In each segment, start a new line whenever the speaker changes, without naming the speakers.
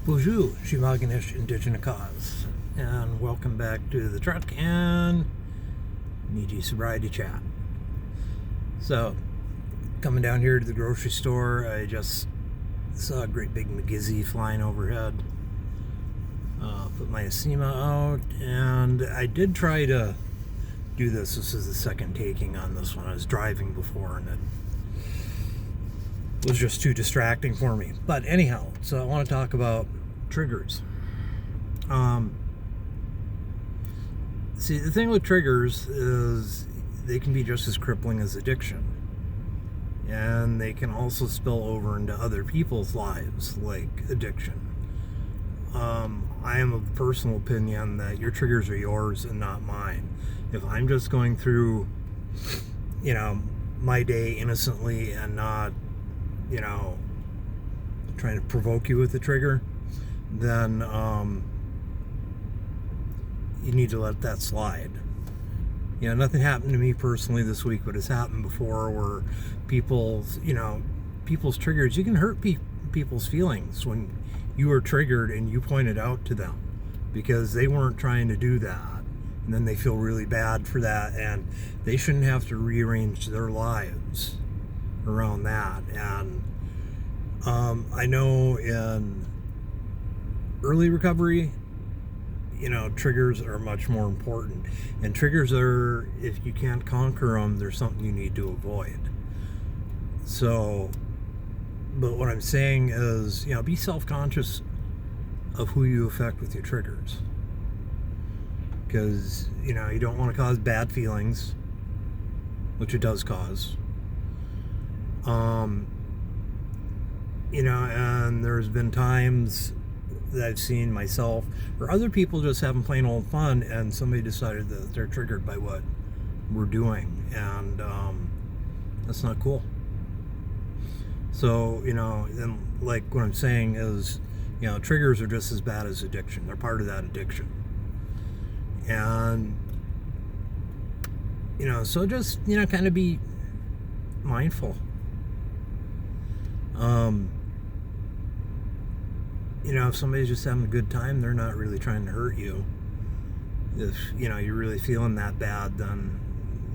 Bonjour, Shimaganish Indigenous Cause, and welcome back to the truck and Niiji Sobriety Chat. So, coming down here to the grocery store, I just saw a great big McGizzy flying overhead. Put my Acima out, and I did try to do this. This is the second taking on this one. I was driving before, and it was just too distracting for me. But anyhow, so I want to talk about triggers. See, the thing with triggers is they can be just as crippling as addiction, and they can also spill over into other people's lives like addiction. I am of the personal opinion that your triggers are yours and not mine. If I'm just going through, my day innocently and not, trying to provoke you with the trigger, then you need to let that slide. Nothing happened to me personally this week, but it's happened before where people's triggers, you can hurt people's feelings when you are triggered and you point it out to them because they weren't trying to do that. And then they feel really bad for that, and they shouldn't have to rearrange their lives around that. And I know in early recovery, triggers are much more important. And triggers are, if you can't conquer them, there's something you need to avoid. So, but what I'm saying is, be self-conscious of who you affect with your triggers. Because, you don't want to cause bad feelings, which it does cause. And there's been times that I've seen myself or other people just having plain old fun, and somebody decided that they're triggered by what we're doing, and that's not cool. So, and like what I'm saying is, triggers are just as bad as addiction. They're part of that addiction. And, so just, kind of be mindful. If somebody's just having a good time, they're not really trying to hurt you. If, you're really feeling that bad, then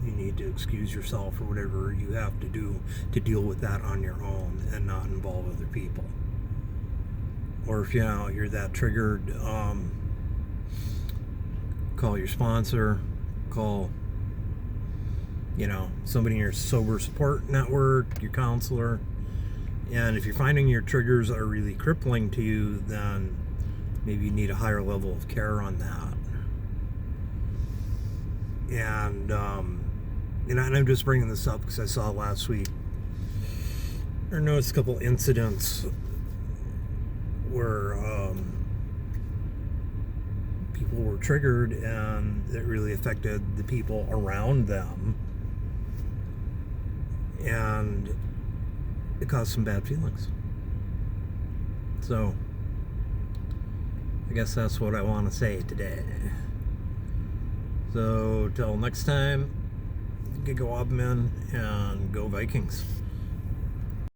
you need to excuse yourself or whatever you have to do to deal with that on your own and not involve other people. Or if, you're that triggered, call your sponsor, call, somebody in your sober support network, your counselor. And if you're finding your triggers are really crippling to you, then maybe you need a higher level of care on that. And, and I'm just bringing this up because I saw last week, or noticed a couple incidents where people were triggered and it really affected the people around them. And it caused some bad feelings. So, I guess that's what I want to say today. So, till next time, go Abmen and go Vikings.